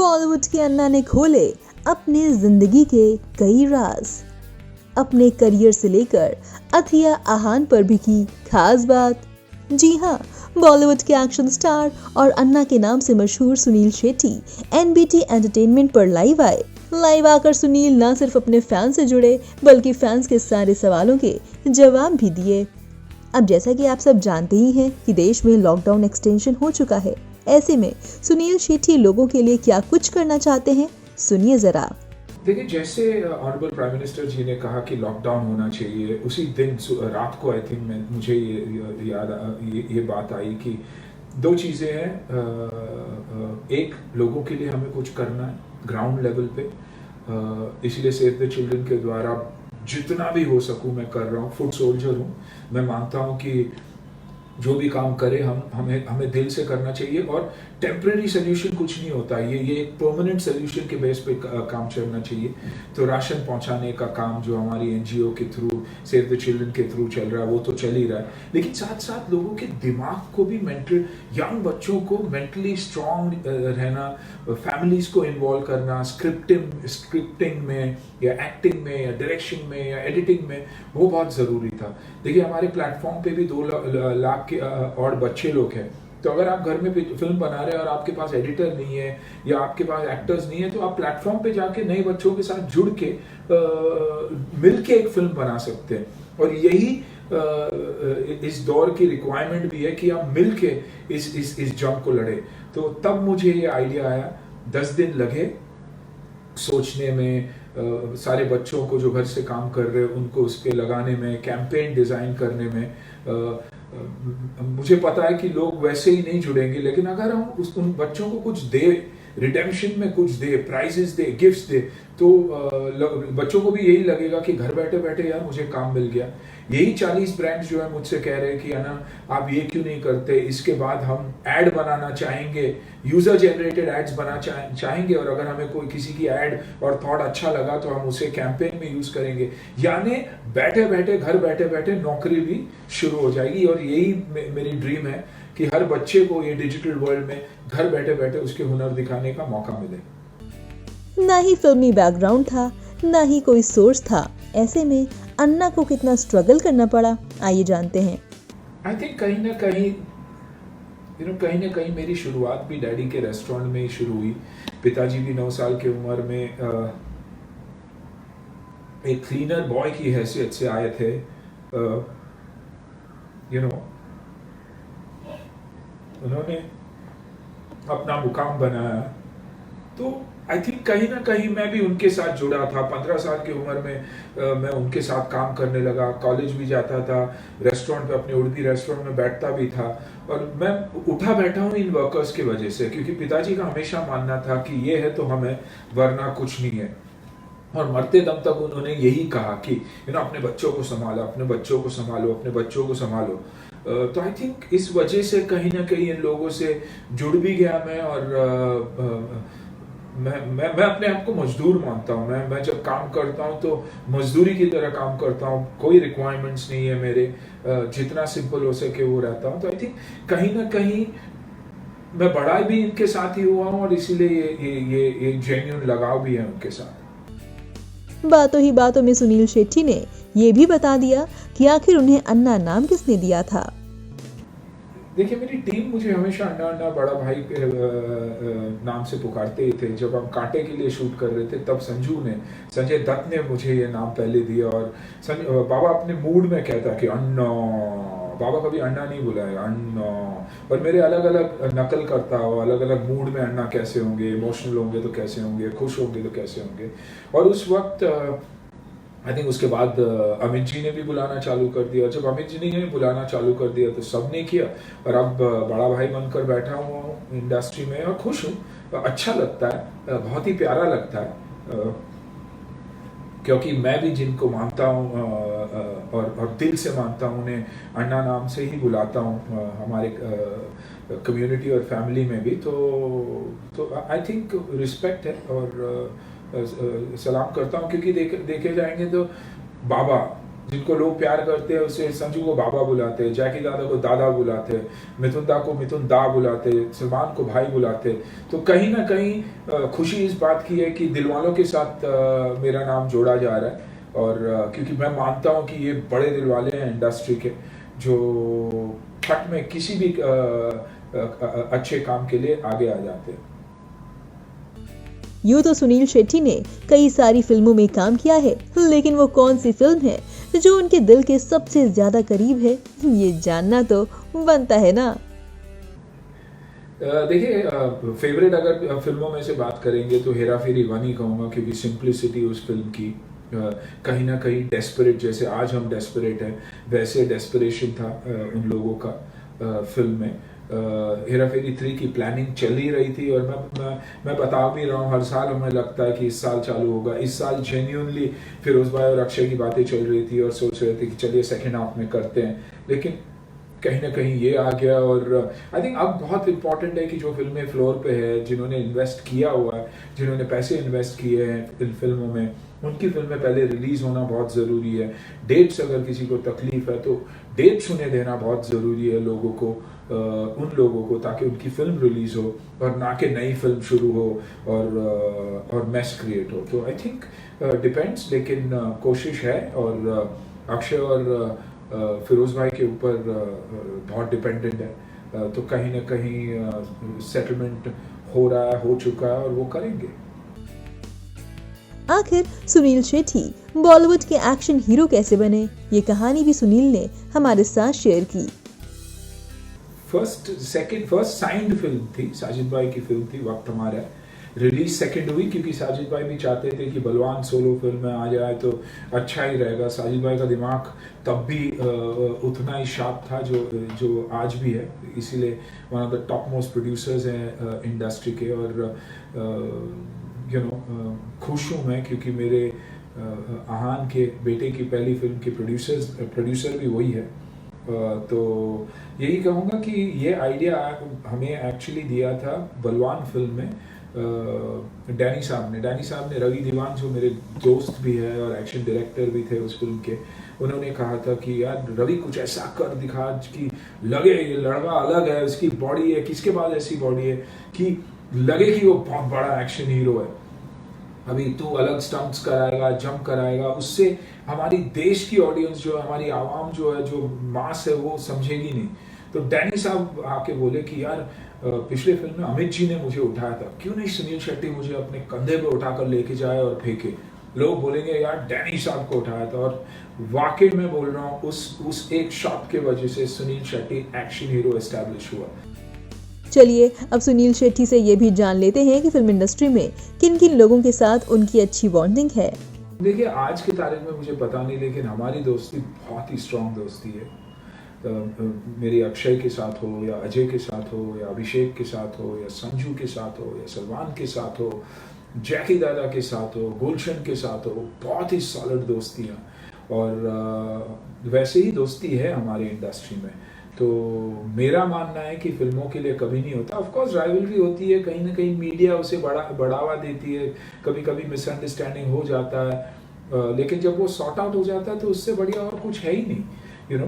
बॉलीवुड के अन्ना ने खोले अपनी जिंदगी के कई राज। अपने करियर से लेकर अथिया आहान पर भी की खास बात। जी हाँ, बॉलीवुड के एक्शन स्टार और अन्ना के नाम से मशहूर सुनील शेट्टी एनबीटी एंटरटेनमेंट पर लाइव आए। लाइव आकर सुनील न सिर्फ अपने फैंस से जुड़े बल्कि फैंस के सारे सवालों के जवाब भी दिए। अब जैसा कि आप सब जानते ही हैं कि देश में लॉकडाउन एक्सटेंशन हो चुका है, ऐसे में सुनील शेट्टी लोगों के लिए क्या कुछ करना चाहते हैं, सुनिए जरा। देखिए, जैसे ऑनरेबल प्राइम मिनिस्टर जी ने कहा कि लॉकडाउन होना चाहिए, उसी दिन रात को आई थिंक मुझे ये बात आई कि दो चीज़ें हैं। एक, लोगों के लिए हमें कुछ करना है ग्राउंड लेवल पे, इसलिए सेव द चिल्ड्रन के द्वारा जितना भी हो सकूं मैं कर रहा हूँ। फुट सोल्जर हूँ, मैं मानता हूँ कि जो भी काम करे हमें दिल से करना चाहिए और टेम्परेरी सोल्यूशन कुछ नहीं होता, ये एक परमानेंट सोल्यूशन के बेस पे काम चलना चाहिए। तो राशन पहुंचाने का काम जो हमारी एनजीओ के थ्रू, सेव द चिल्ड्रन के थ्रू चल रहा है, वो तो चल ही रहा है, लेकिन साथ साथ लोगों के दिमाग को भी यंग बच्चों को मेंटली स्ट्रांग रहना, फैमिलीज को इन्वॉल्व करना, स्क्रिप्टिंग में या एक्टिंग में या डायरेक्शन में या एडिटिंग में, वो बहुत ज़रूरी था। देखिए, हमारे प्लेटफॉर्म पे भी 2 लाख के और बच्चे लोग हैं। तो अगर आप घर में फिल्म बना रहे हैं और आपके पास एडिटर नहीं है या आपके पास एक्टर्स नहीं है, तो आप प्लेटफॉर्म पे जाके नए बच्चों के साथ जुड़ के मिलके एक फिल्म बना सकते हैं। और यही इस दौर की रिक्वायरमेंट भी है कि आप मिलके इस जंग को लड़े। तो तब मुझे ये आइडिया आया, 10 दिन लगे सोचने में, सारे बच्चों को जो घर से काम कर रहे हैं उनको उस पर लगाने में, कैंपेन डिज़ाइन करने में। मुझे पता है कि लोग वैसे ही नहीं जुड़ेंगे, लेकिन अगर हम उन बच्चों को कुछ दे, रिडेम्पशन में कुछ दे, प्राइजेस दे, गिफ्ट्स दे, तो बच्चों को भी यही लगेगा कि घर बैठे बैठे यार मुझे काम मिल गया। यही 40 ब्रांड्स जो है मुझसे कह रहे हैं कि अना आप ये क्यों नहीं करते, इसके बाद हम ऐड बनाना चाहेंगे, यूजर जनरेटेड एड्स चाहेंगे, और अगर हमें कोई किसी की ऐड और थॉट अच्छा लगा तो हम उसे कैंपेन में यूज करेंगे। यानी बैठे बैठे, घर बैठे बैठे नौकरी भी शुरू हो जाएगी। और यही मेरी ड्रीम है कि हर बच्चे को ये डिजिटल वर्ल्ड में घर बैठे बैठे उसके हुनर दिखाने का मौका मिले। ना ही फिल्मी बैकग्राउंड था, ना ही कोई सोर्स था, ऐसे में अन्ना को कितना स्ट्रगल करना पड़ा, आइए जानते हैं। आई थिंक कहीं ना कहीं मेरी शुरुआत भी डैडी के रेस्टोरेंट में ही शुरू हुई। पिताजी भी 9 साल की उम्र में एक क्लीनर बॉय की हैसियत से आए थे। उन्होंने अपना मुकाम बनाया। तो आई थिंक कहीं ना कहीं मैं भी उनके साथ जुड़ा था। 15 साल की उम्र में मैं उनके साथ काम करने लगा, कॉलेज भी जाता था, रेस्टोरेंट पे, अपने उर्दी रेस्टोरेंट में बैठता भी था। और मैं उठा बैठा हूँ इन वर्कर्स की वजह से, क्योंकि पिताजी का हमेशा मानना था कि ये है तो हमें, वरना कुछ नहीं है। और मरते दम तक उन्होंने यही कहा कि अपने बच्चों को संभालो, अपने बच्चों को संभालो, अपने बच्चों को संभालो। तो आई थिंक इस वजह से कहीं ना कहीं इन लोगों से जुड़ भी गया मैं। और मैं अपने आप को मजदूर मानता हूँ। मैं जब काम करता हूँ तो मजदूरी की तरह काम करता हूँ, कोई रिक्वायरमेंट्स नहीं है मेरे, जितना सिंपल हो सके वो रहता हूँ। तो आई थिंक कहीं ना कहीं मैं बड़ा भी इनके साथ ही हुआ हूँ, और इसीलिए ये जेन्युइन लगाव भी है उनके साथ। बातों ही बातों में सुनील शेट्टी ने ये भी बता दिया कि आखिर उन्हें अन्ना नाम किसने दिया था। देखिए, मेरी टीम मुझे हमेशा अन्ना बड़ा भाई के नाम से पुकारते ही थे। जब हम कांटे के लिए शूट कर रहे थे तब संजय दत्त ने मुझे ये नाम पहले दिया। और बाबा अपने मूड में कहता कि अन्ना, बाबा कभी अन्ना नहीं बुलाया, अन्ना। और मेरे अलग अलग नकल करता हो, अलग अलग मूड में अन्ना कैसे होंगे, इमोशनल होंगे तो कैसे होंगे, खुश होंगे तो कैसे होंगे। और उस वक्त आई थिंक उसके बाद अमित जी ने भी बुलाना चालू कर दिया। जब अमित जी ने बुलाना चालू कर दिया तो सबने किया। और अब बड़ा भाई बनकर बैठा हुआ हूँ इंडस्ट्री में और खुश हूँ। अच्छा लगता है, बहुत ही प्यारा लगता है, क्योंकि मैं भी जिनको मानता हूँ और दिल से मानता हूँ, उन्हें अन्ना नाम से ही बुलाता हूँ हमारे कम्युनिटी और फैमिली में भी। तो आई थिंक रिस्पेक्ट है और सलाम करता हूँ, क्योंकि देखे जाएंगे तो बाबा जिनको लोग प्यार करते हैं उसे संजू को बाबा बुलाते हैं, जैकी दादा को दादा बुलाते हैं, मिथुन दा को मिथुन दा बुलाते हैं, सलमान को भाई बुलाते हैं। तो कहीं ना कहीं खुशी इस बात की है कि दिलवालों के साथ मेरा नाम जोड़ा जा रहा है। और क्योंकि मैं मानता हूँ कि ये बड़े दिल वाले हैं इंडस्ट्री के, जो फट में किसी भी अच्छे काम के लिए आगे आ जाते हैं। यूँ तो सुनील शेट्टी ने कई सारी फिल्मों में काम किया है, लेकिन वो कौन सी फिल्म है जो उनके दिल के सबसे ज्यादा करीब है, ये जानना तो बनता है ना। देखिए, फेवरेट अगर फिल्मों में से बात करेंगे तो हेरा फेरी 1 ही कहूँगा, क्योंकि सिंप्लिसिटी उस फिल्म की कहीं ना कहीं डेस्परेट, जैसे आज हम डेस्परेट हैं वैसे डेस्परेशन था उन लोगों का फिल्म में। हेरा फेरी 3 की प्लानिंग चल ही रही थी, और मैं बता भी रहा हूँ, हर साल हमें लगता है कि इस साल चालू होगा। इस साल जेन्युइनली फिरोज भाई और अक्षय की बातें चल रही थी और सोच रहे थे कि चलिए सेकेंड हाफ में करते हैं, लेकिन कहीं ना कहीं ये आ गया। और आई थिंक अब बहुत इंपॉर्टेंट है कि जो फिल्में फ्लोर पे है, जिन्होंने इन्वेस्ट किया हुआ है, जिन्होंने पैसे इन्वेस्ट किए हैं इन फिल्मों में, उनकी फिल्में पहले रिलीज होना बहुत ज़रूरी है। डेट्स, अगर किसी को तकलीफ है तो डेट्स उन्हें देना बहुत ज़रूरी है लोगों को, उन लोगों को, ताकि उनकी फिल्म रिलीज हो और ना कि नई फिल्म शुरू हो और मैस क्रिएट हो। तो आई थिंक डिपेंड्स, लेकिन कोशिश है। और अक्षय और फिरोज भाई के ऊपर बहुत डिपेंडेंट है, तो कहीं ना कहीं सेटलमेंट हो रहा है, हो चुका है, और वो करेंगे। आखिर सुनील शेट्टी बॉलीवुड के एक्शन हीरो कैसे बने, ये कहानी भी सुनील ने हमारे साथ शेयर की। फर्स्ट साइंड फिल्म थी, साजिद भाई की फिल्म थी, वक्त हमारा रिलीज सेकंड हुई, क्योंकि साजिद भाई भी चाहते थे कि बलवान सोलो फिल्म में आ जाए तो अच्छा ही रहेगा। साजिद भाई का दिमाग तब भी उतना ही शार्प था जो आज भी है, इसीलिए one of the top most producers हैं इंडस्ट्री के। और खुश हूँ मैं, क्योंकि मेरे आहान के बेटे की पहली फिल्म के प्रोड्यूसर भी वही है। तो यही कहूँगा कि ये आइडिया हमें एक्चुअली दिया था बलवान फिल्म में डैनी साहब ने रवि दीवान, जो मेरे दोस्त भी है और एक्शन डायरेक्टर भी थे उस फिल्म के, उन्होंने कहा था कि यार रवि कुछ ऐसा कर दिखा कि लगे ये लड़का अलग है, उसकी बॉडी है, किसके पास ऐसी बॉडी है कि लगे कि वो बहुत बड़ा एक्शन हीरो है। अभी तू अलग स्टंट्स कराएगा, जंप कराएगा, उससे हमारी देश की ऑडियंस जो है, हमारी आवाम जो है, जो मास है, वो समझेगी नहीं। तो डैनी साहब आके बोले कि यार पिछले फिल्म में अमित जी ने मुझे उठाया था, क्यों नहीं सुनील शेट्टी मुझे अपने कंधे पे उठाकर लेके जाए और फेंके, लोग बोलेंगे यार डैनी साहब को उठाया था। और वाकई में बोल रहा हूँ, उस एक शॉट के वजह से Sunil Shetty action hero establish हुआ। चलिए अब सुनील शेट्टी से ये भी जान लेते हैं कि फिल्म इंडस्ट्री में किन किन लोगों के साथ उनकी अच्छी बॉन्डिंग है। देखिए, आज की तारीख में मुझे पता नहीं, लेकिन हमारी दोस्ती बहुत ही स्ट्रांग दोस्ती है। मेरी अक्षय के साथ हो, या अजय के साथ हो, या अभिषेक के साथ हो, या संजू के साथ हो, या सलमान के साथ हो, जैकी दादा के साथ हो, गुलशन के साथ हो, बहुत ही सॉलिड दोस्ती है। और वैसे ही दोस्ती है हमारी इंडस्ट्री में। तो मेरा मानना है कि फिल्मों के लिए कभी नहीं होता। ऑफ कोर्स राइवलरी होती है, कहीं ना कहीं मीडिया उसे बढ़ावा देती है, कभी कभी मिसअंडरस्टैंडिंग हो जाता है, लेकिन जब वो सॉर्ट आउट हो जाता है तो उससे बढ़िया और कुछ है ही नहीं,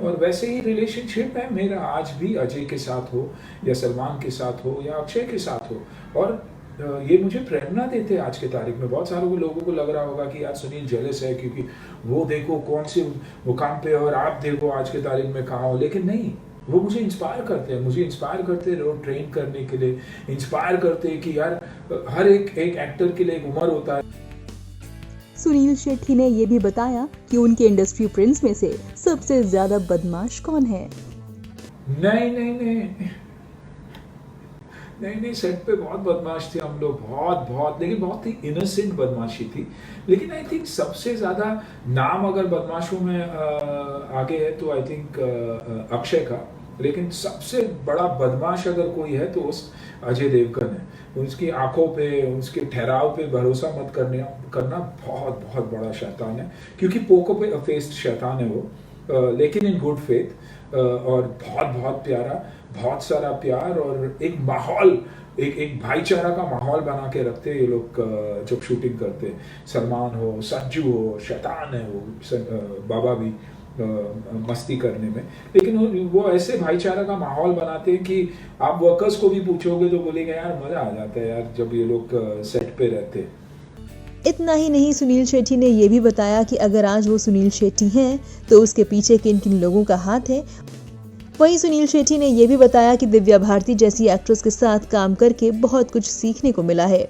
और वैसे ही रिलेशनशिप है मेरा आज भी, अजय के साथ हो, या सलमान के साथ हो, या अक्षय के साथ हो। और ये मुझे प्रेरणा देते हैं आज के तारीख में। बहुत सारे लोगों को लग रहा होगा कि यार सुनील जेलस है क्योंकि वो देखो कौन से मुकाम पे और आप देखो आज के तारीख में कहाँ हो, लेकिन नहीं, वो मुझे इंस्पायर करते हैं। मुझे इंस्पायर करते हैं रोड ट्रेन करने के लिए, इंस्पायर करते हैं कि यार हर एक एक्टर के लिए एक उम्र होता है। सुनील शेट्टी ने ये भी बताया कि उनके इंडस्ट्री फ्रेंड्स में से सबसे ज्यादा बदमाश कौन है। नहीं, सेट पे बहुत बदमाश थे हम लोग, बहुत, लेकिन बहुत ही इनोसेंट बदमाशी थी। लेकिन आई थिंक सबसे ज्यादा नाम अगर बदमाशों में आगे है तो आई थिंक अक्षय का, लेकिन सबसे बड़ा बदमाश अगर कोई है तो उस अजय देवगन है। उसकी आंखों पे, उसके ठहराव पे भरोसा मत करना बहुत बड़ा शैतान है, क्योंकि पोको पे फेस्ड शैतान है वो, लेकिन इन गुड फेथ, और बहुत प्यारा, बहुत सारा प्यार और एक माहौल एक भाईचारा का माहौल बना के रखते हैं ये लोग जब शूटिंग करते हैं। सलमान हो, सज्जू हो, शैतान है वो, बाबा भी मस्ती करने में, लेकिन वो ऐसे भाईचारा का माहौल बनाते हैं कि आप वर्कर्स को भी पूछोगे तो बोलेंगे यार मजा आ जाता है यार जब ये लोग सेट पे रहते हैं। इतना ही नहीं, सुनील शेट्टी ने ये भी बताया कि अगर आज वो सुनील शेट्टी हैं तो उसके पीछे किन किन लोगों का हाथ है। वहीं सुनील शेट्टी ने यह भी बताया कि दिव्या भारती जैसी एक्ट्रेस के साथ काम करके बहुत कुछ सीखने को मिला है।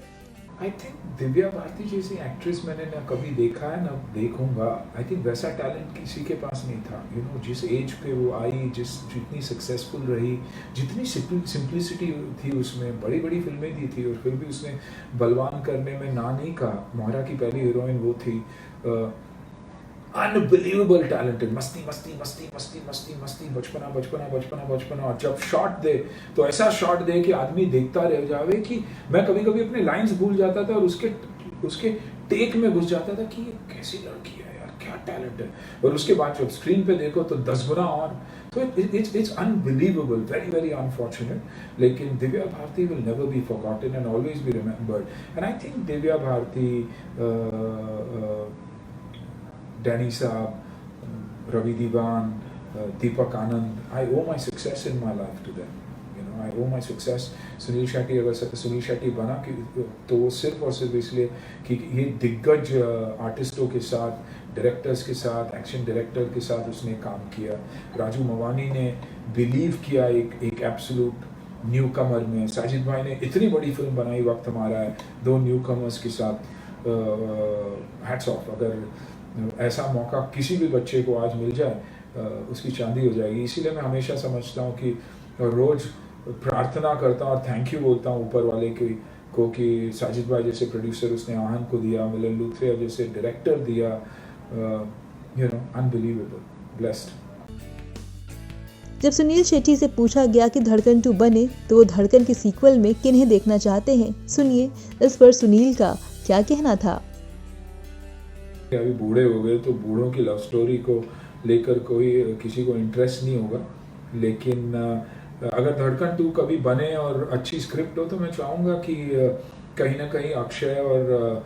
आई थिंक दिव्या भारती जैसी एक्ट्रेस मैंने ना कभी देखा है ना देखूंगा। आई थिंक वैसा टैलेंट किसी के पास नहीं था। जिस एज पे वो आई, जितनी सक्सेसफुल रही, जितनी सिंप्लिसिटी थी उसमें, बड़ी बड़ी फिल्में दी थी और फिर भी उसने बलवान करने में ना नहीं कहा। मोहरा की पहली हीरोइन वो थी। अनबिलीवेबल टैलेंटेड, मस्ती मस्ती मस्ती मस्ती मस्ती मस्ती, बचपना बचपना बचपना बचपना। और जब शॉट दे तो ऐसा शॉट दे कि आदमी देखता रह जावे कि मैं कभी कभी अपने लाइंस भूल जाता था और उसके टेक में घुस जाता था कि ये कैसी लड़की है यार, क्या टैलेंट है। और उसके बाद जब स्क्रीन पे देखो तो 10 गुना और। तो it's unbelievable, very very unfortunate. लेकिन Divya Bharti will never be forgotten and always be remembered. And I think Divya Bharti, Danny साहब, रवि दीवान, दीपक आनंद, I owe my success in my life to them. I owe my success. Sunil Shetty, अगर सुनील शेट्टी बना तो वो सिर्फ और सिर्फ इसलिए कि ये दिग्गज आर्टिस्टों के साथ, डायरेक्टर्स के साथ, एक्शन डायरेक्टर के साथ उसने काम किया। राजू मवानी ने बिलीव किया एक एब्सोल्यूट न्यू कमर में। साजिद भाई ने इतनी बड़ी फिल्म बनाई, वक्त हमारा है, 2 न्यू कमर्स के साथ। Hats off. अगर ऐसा मौका किसी भी बच्चे को आज मिल जाए उसकी चांदी हो जाएगी। इसीलिए मैं हमेशा समझता हूँ कि रोज़ प्रार्थना करता हूँ और थैंक यू बोलता हूँ ऊपर वाले को कि साजिद भाई जैसे प्रोड्यूसर उसने आहन को दिया, मिलन लूथरिया जैसे डायरेक्टर दिया। Unbelievable, blessed. जब सुनील शेट्टी से पूछा गया कि धड़कन 2 बने तो वो धड़कन के सीक्वल में किन्हें देखना चाहते हैं, सुनिए इस पर सुनील का क्या कहना था। अभी बूढ़े हो गए तो बूढ़ों की लव स्टोरी को लेकर किसी को इंटरेस्ट नहीं होगा। लेकिन अगर धड़कन 2 कभी बने और अच्छी स्क्रिप्ट हो तो मैं चाहूँगा कि कहीं ना कहीं अक्षय और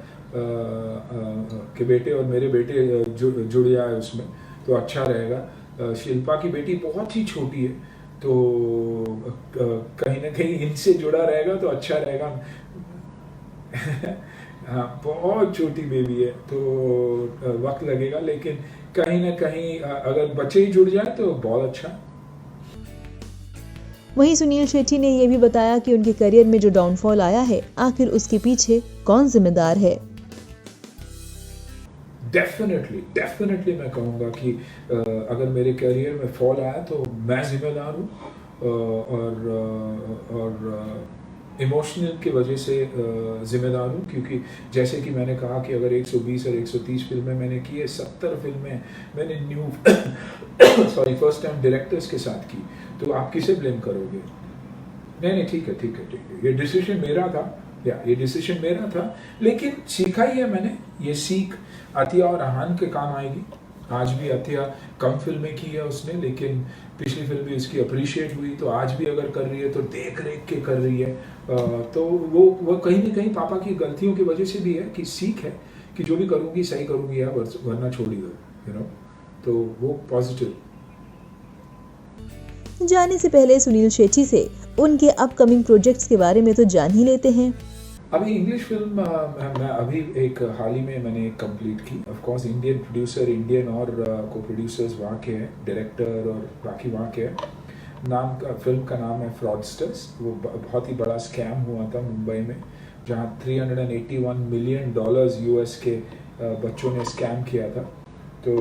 के बेटे और मेरे बेटे जुड़ जाए उसमें तो अच्छा रहेगा। शिल्पा की बेटी बहुत ही छोटी है तो कहीं ना कहीं इनसे जुड़ा रहेगा तो अच्छा रहेगा। हाँ, बहुत छोटी बेबी है तो वक्त लगेगा, लेकिन कहीं ना कहीं अगर बच्चे ही जुड़ जाए तो बहुत अच्छा। वहीं सुनील शेट्टी ने यह भी बताया कि उनके करियर में जो डाउनफॉल आया है, आखिर उसके पीछे कौन जिम्मेदार है। डेफिनेटली मैं कहूँगा कि अगर मेरे करियर में फॉल आया तो मैं जिम्मेदार हूँ और इमोशनल की वजह से जिम्मेदार हूँ। क्योंकि जैसे कि मैंने कहा कि अगर 120 और 130 फिल्में मैंने की है, 70 फिल्में मैंने फर्स्ट टाइम डायरेक्टर्स के साथ की, तो आप किसे ब्लेम करोगे? नहीं, ठीक है, ये डिसीजन मेरा था, लेकिन सीखा ही है मैंने। ये सीख अतिया और आहान के काम आएगी। आज भी अतिया कम फिल्में की है उसने, लेकिन पिछली फिल्म भी उसकी अप्रिशिएट हुई, तो आज भी अगर कर रही है तो देख रेख के कर रही है। तो वो कहीं ना कहीं पापा की गलतियों की वजह से भी है कि सीख है कि जो भी करूँगी सही करूँगी या वरना छोड़ दो, तो वो पॉजिटिव। जाने से पहले सुनील शेट्टी से उनके अपकमिंग प्रोजेक्ट्स के बारे में तो जान ही लेते हैं। अभी इंग्लिश फिल्म मैं अभी हाल ही में मैंने कंप्लीट की। Of course Indian producer, Indian और को प्रोड्यूसर्स वहाँ के हैं, डायरेक्टर और बाकी वहाँ के हैं। फिल्म का नाम है फ्रॉडस्टर्स। वो बहुत ही बड़ा स्कैम हुआ था मुंबई में, जहाँ $381 मिलियन US के बच्चों ने स्कैम किया था। तो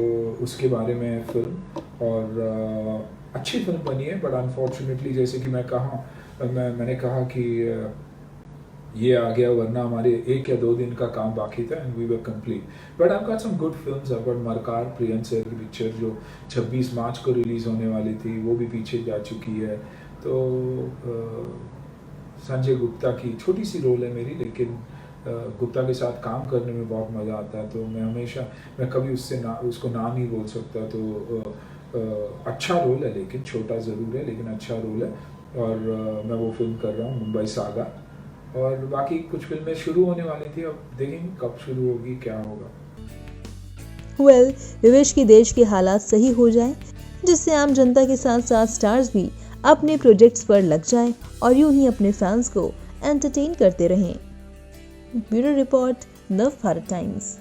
उसके बारे में फिल्म, और अच्छी फिल्म बनी है, बट अनफॉर्चुनेटली जैसे कि मैंने कहा कि ये आ गया, वरना हमारे 1 या 2 दिन का काम बाकी था and we were complete. But I got some good films. I got Marakkar, Priyank sir की पिक्चर जो 26 मार्च को रिलीज होने वाली थी, वो भी पीछे जा चुकी है। तो संजय गुप्ता की छोटी सी रोल है मेरी, लेकिन गुप्ता के साथ काम करने में बहुत मज़ा आता है। तो मैं कभी उसको ना नहीं बोल सकता। तो अच्छा रोल है, लेकिन छोटा ज़रूर है, लेकिन अच्छा रोल है। और मैं वो फिल्म कर रहा हूँ, मुंबई सागा। और बाकी कुछ फिल्में शुरू होने वाली थी, अब देखेंगे कब शुरू होगी, क्या होगा। वेल, विवेश की देश के हालात सही हो जाएं, जिससे आम जनता के साथ साथ स्टार्स भी अपने प्रोजेक्ट्स पर लग जाएं और यूं ही अपने फैंस को एंटरटेन करते रहें। ब्यूरो रिपोर्ट, नव भारत टाइम्स।